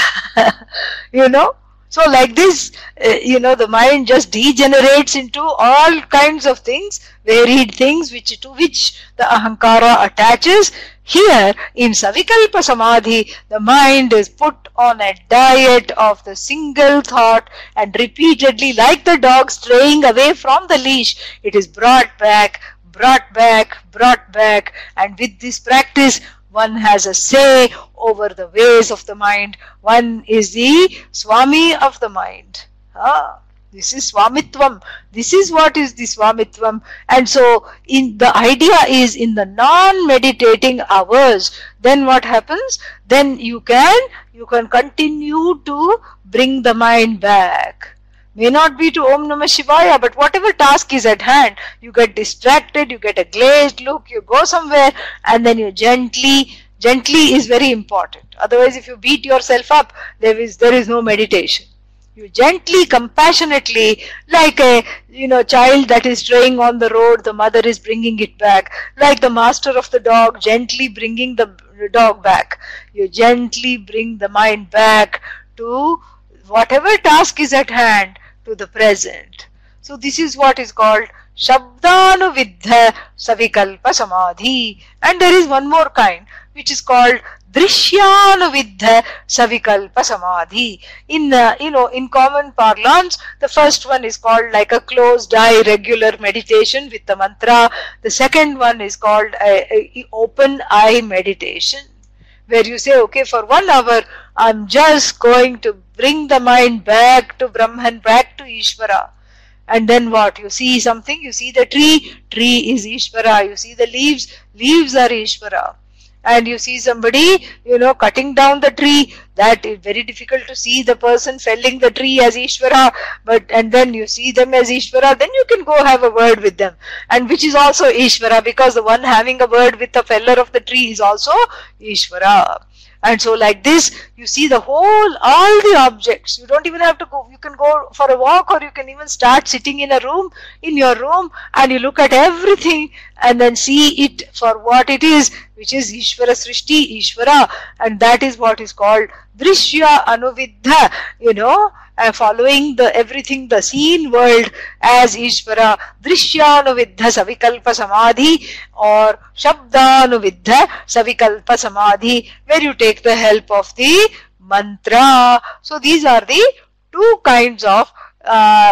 So like this, the mind just degenerates into all kinds of things, varied things to which the ahankara attaches. Here in savikalpa samadhi, the mind is put on a diet of the single thought, and repeatedly, like the dog straying away from the leash, it is brought back, and with this practice, one has a say over the ways of the mind. One is the Swami of the mind. This is Swamitvam. This is what is the Swamitvam. And so, the idea is in the non-meditating hours, then what happens? Then you can continue to bring the mind back. May not be to Om Namah Shivaya, but whatever task is at hand, you get distracted, you get a glazed look, you go somewhere, and then you gently is very important. Otherwise, if you beat yourself up, there is no meditation. You gently, compassionately, like a child that is straying on the road, the mother is bringing it back. Like the master of the dog, gently bringing the dog back. You gently bring the mind back to whatever task is at hand, to the present. So this is what is called Shabdanuviddha Savikalpa Samadhi. And there is one more kind, which is called Drishyanuviddha Savikalpa Samadhi. In common parlance, the first one is called like a closed eye regular meditation with the mantra. The second one is called a open eye meditation, where you say, okay, for 1 hour, I'm just going to bring the mind back to Brahman, back to Īśvara. And then what? You see something, you see the tree is Īśvara. You see the leaves are Īśvara. And you see somebody, cutting down the tree, that is very difficult to see the person felling the tree as Īśvara, and then you see them as Īśvara, then you can go have a word with them, and which is also Īśvara, because the one having a word with the feller of the tree is also Īśvara. And so like this, you see all the objects. You don't even have to go, you can go for a walk, or you can even start sitting in your room, and you look at everything and then see it for what it is, which is Īśvara Srishti, Īśvara, and that is what is called Drishya Anuviddha, following the everything, the seen world as Īśvara, Drishyanuviddha Savikalpa Samadhi or Shabdanuviddha Savikalpa Samadhi, where you take the help of the mantra. So these are the two kinds of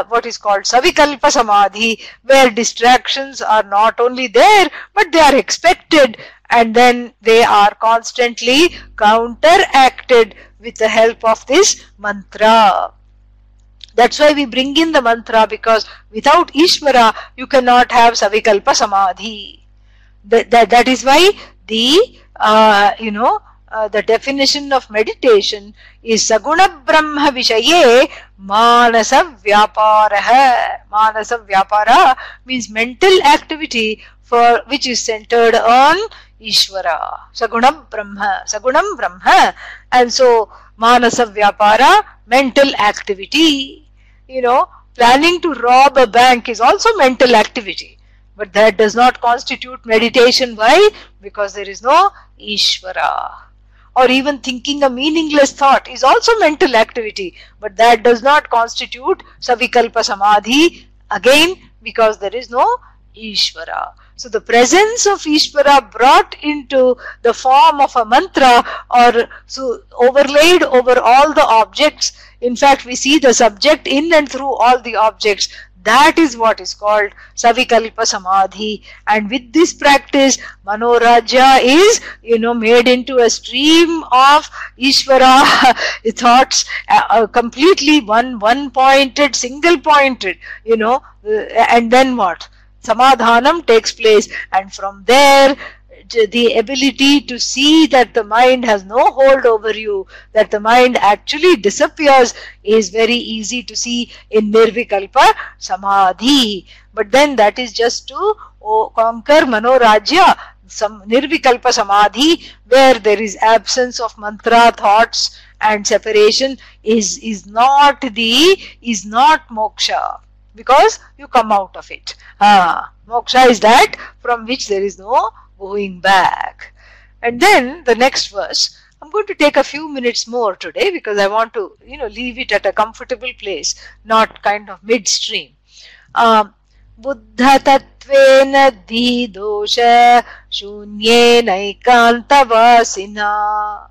what is called Savikalpa Samadhi, where distractions are not only there but they are expected, and then they are constantly counteracted with the help of this mantra. That's why we bring in the mantra, because without Īśvara you cannot have Savikalpa Samadhi. That is why the the definition of meditation is Saguna Brahma Vishaye Manasa Vyapara. Manasa Vyapara means mental activity for which is centered on Īśvara. Sagunam Brahma. And so Manasa Vyapara, mental activity. Planning to rob a bank is also mental activity. But that does not constitute meditation. Why? Because there is no Īśvara. Or even thinking a meaningless thought is also mental activity, but that does not constitute Savikalpa Samadhi, again because there is no Īśvara. So the presence of Īśvara brought into the form of a mantra, or so overlaid over all the objects. In fact, we see the subject in and through all the objects. That is what is called Savikalpa Samadhi. And with this practice, Manorājya is, made into a stream of Īśvara thoughts, completely one-pointed, single-pointed, and then what? Samadhanam takes place, and from there, the ability to see that the mind has no hold over you, that the mind actually disappears, is very easy to see in Nirvikalpa Samadhi. But then that is just to conquer Manorājya, some Nirvikalpa Samadhi, where there is absence of mantra, thoughts and separation, is not moksha, because you come out of it. Moksha is that from which there is no going back. And then the next verse, I'm going to take a few minutes more today because I want to leave it at a comfortable place, not kind of midstream. Buddha tattvena dhi dosha shunyena ikantavasina.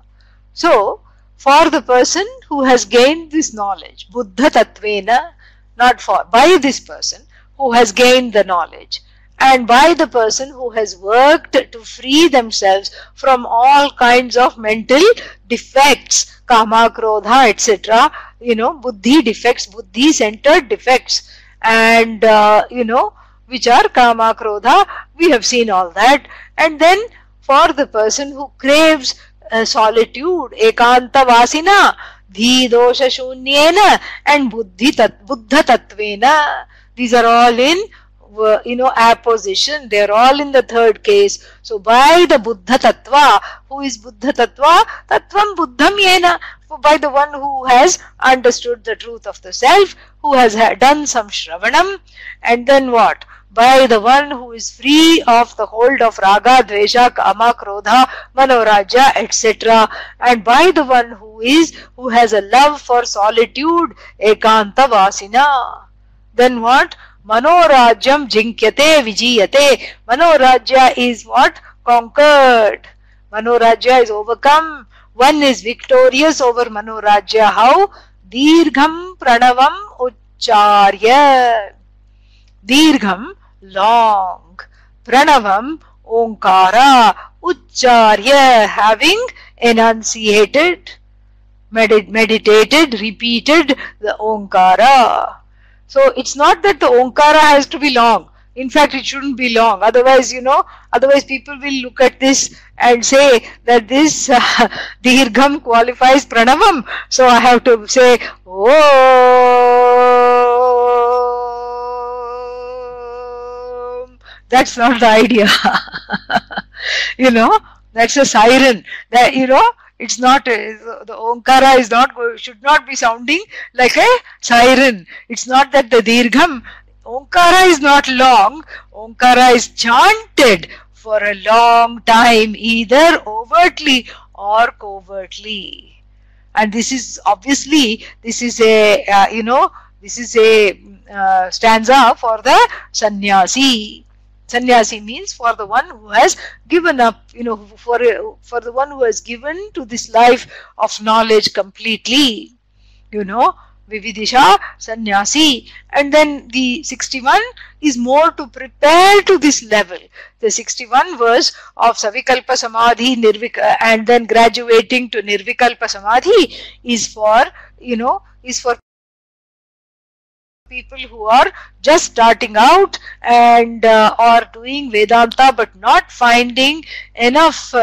So for the person who has gained this knowledge, Buddha tattvena, by this person who has gained the knowledge, and by the person who has worked to free themselves from all kinds of mental defects, kāma, krodha, etc., buddhi defects, buddhi centered defects, and which are kāma, krodha, we have seen all that. And then for the person who craves solitude, ekanta vasina, dhi dosha shunyena, and buddha tattvena, these are all in apposition, they are all in the third case. So by the Buddha Tattva, who is Buddha Tattva? Tattvam Buddham Yena, by the one who has understood the truth of the self, who has done some Shravanam, and then what? By the one who is free of the hold of Raga, Dvesha, Kāma, Krodha, Manorājya, etc. And by the one who has a love for solitude, Ekanta Vasina. Then what? Manorājyam jinkyate vijiyate. Manorājya is what? Conquered. Manorājya is overcome. One is victorious over Manorājya. How? Dirgham pranavam uchcharya. Dirgham, long. Pranavam, onkara. Uchcharya, having enunciated, meditated, repeated the onkara. So it's not that the onkara has to be long. In fact, it shouldn't be long. Otherwise, otherwise people will look at this and say that this dirgham qualifies pranavam. So I have to say, Om. That's not the idea. That's a siren. That, it's not, the onkara is not, should not be sounding like a siren. It's not that the dirgham, onkara is not long, onkara is chanted for a long time, either overtly or covertly. And this is obviously, this is a, this is a stanza for the sannyasi. Sannyasi means for the one who has given up, for the one who has given to this life of knowledge completely, Vividisha sannyasi. And then the 61 is more to prepare to this level. The 61 verse of Savikalpa Samadhi, and then graduating to Nirvikalpa Samadhi is for, is for people who are just starting out and or doing Vedanta but not finding enough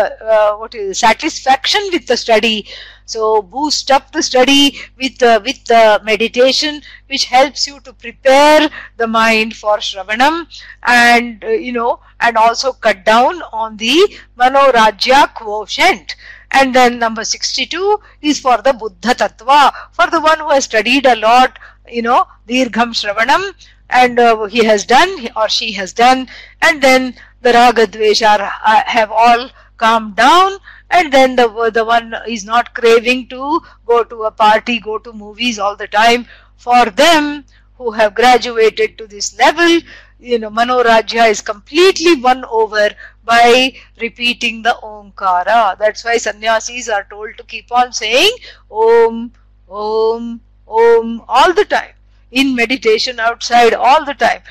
satisfaction with the study. So boost up the study with the meditation, which helps you to prepare the mind for Shravanam, and and also cut down on the Manorājya quotient. And then number 62 is for the Buddha Tattva, for the one who has studied a lot, Dirgham Shravanam, and he has done or she has done, and then the Raga Dvesha have all calmed down, and then the one is not craving to go to a party, go to movies all the time. For them who have graduated to this level, Manorājya is completely won over by repeating the Omkara. That's why sannyasis are told to keep on saying Om, Om, Om all the time. In meditation, outside, all the time.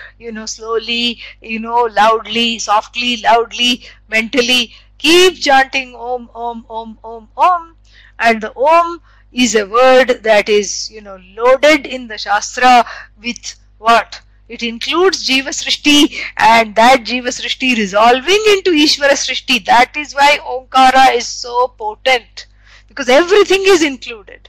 Slowly, loudly, softly, loudly, mentally. Keep chanting Om, Om, Om, Om, Om. And the Om is a word that is, loaded in the Shastra with what? It includes Jīva Srishti, and that Jīva Srishti resolving into Īśvara Srishti. That is why Omkara is so potent, because everything is included.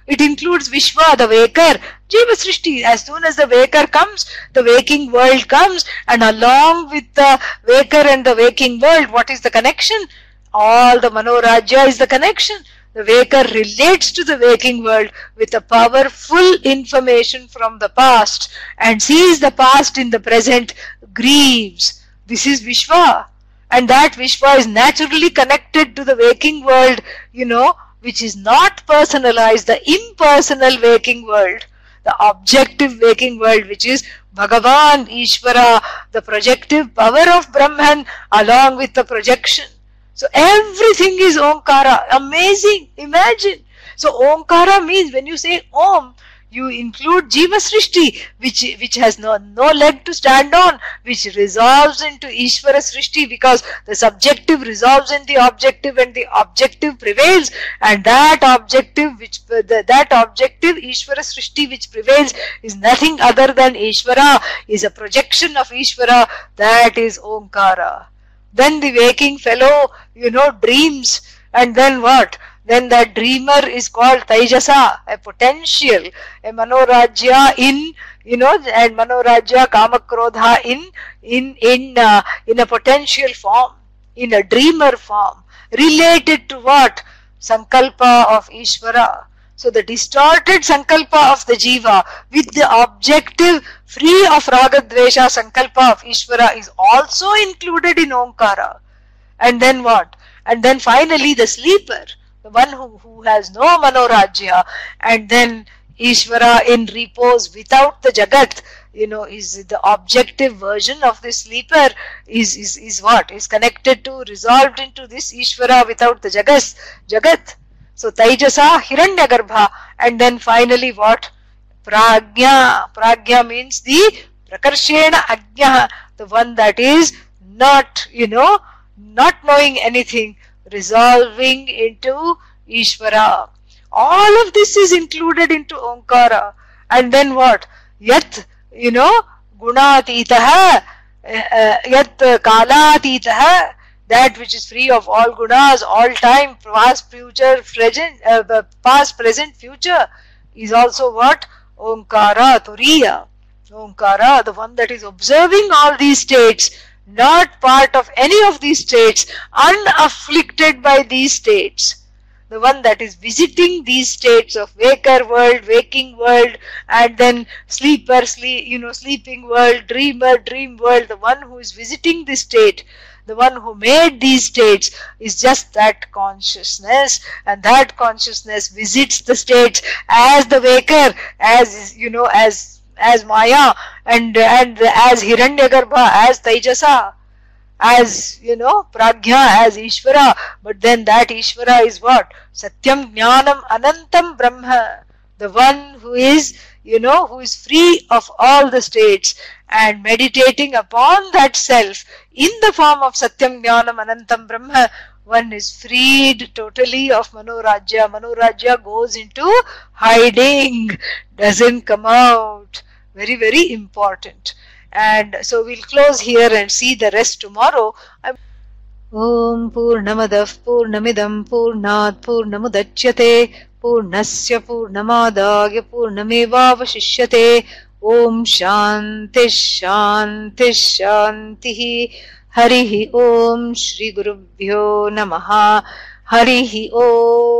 It includes Vishwa, the waker, Jīva Srishti. As soon as the waker comes, the waking world comes, and along with the waker and the waking world, what is the connection? All the Manorājya is the connection. The waker relates to the waking world with a powerful information from the past and sees the past in the present, grieves. This is Vishwa. And that Vishwa is naturally connected to the waking world, which is not personalized, the impersonal waking world, the objective waking world, which is Bhagavan, Īśvara, the projective power of Brahman along with the projection. So everything is Omkara. Amazing. Imagine. So Omkara means when you say Om, you include Jīva Srishti, which has no leg to stand on, which resolves into Īśvara Srishti, because the subjective resolves in the objective and the objective prevails, and that objective Īśvara Srishti which prevails is nothing other than Īśvara, is a projection of Īśvara. That is Omkara. Then the waking fellow, dreams, and then what? Then that dreamer is called Taijasa, a potential, a Manorājya in, and Manorājya, kāma, krodha in a potential form, in a dreamer form, related to what? Sankalpa of Īśvara. So the distorted sankalpa of the jīva with the objective free of raga dvesha sankalpa of Īśvara is also included in Omkara. And then what? And then finally the sleeper, the one who has no Manorājya, and then Īśvara in repose without the Jagat, is the objective version of the sleeper, is what? Is connected to, resolved into this Īśvara without the Jagat. So Taijasa, Hiranyagarbha, and then finally what? Prajna. Prajna means the Prakarshena Ajna, the one that is not, not knowing anything, resolving into Īśvara. All of this is included into Omkara. And then what? Yat, gunatitaha, yat kalatitaha, that which is free of all gunas, all time, past, future, present, future, is also what? Omkara, Turiya. Omkara, the one that is observing all these states, not part of any of these states, unafflicted by these states. The one that is visiting these states of waker world, waking world, and then sleeper, sleeping world, dreamer, dream world, the one who is visiting this state, the one who made these states, is just that consciousness, and that consciousness visits the states as the waker, as as Maya, and as Hiranyagarbha, as Taijasa, as Prajna, as Īśvara. But then that Īśvara is what? Satyam Jnanam Anantam Brahma, the one who is who is free of all the states, and meditating upon that self in the form of Satyam Jnanam Anantam Brahma, one is freed totally of Manorājya. Manorājya goes into hiding, doesn't come out. Very, very important. And so we'll close here and see the rest tomorrow. Om Purnamadav Purnamidam Purnat Purnamudachyate Purnasya Purnamadagya Purnamevavashishyate. Om Shanti Shanti Shanti. Harihi Om Shri Gurubhyo Namaha. Harihi Om.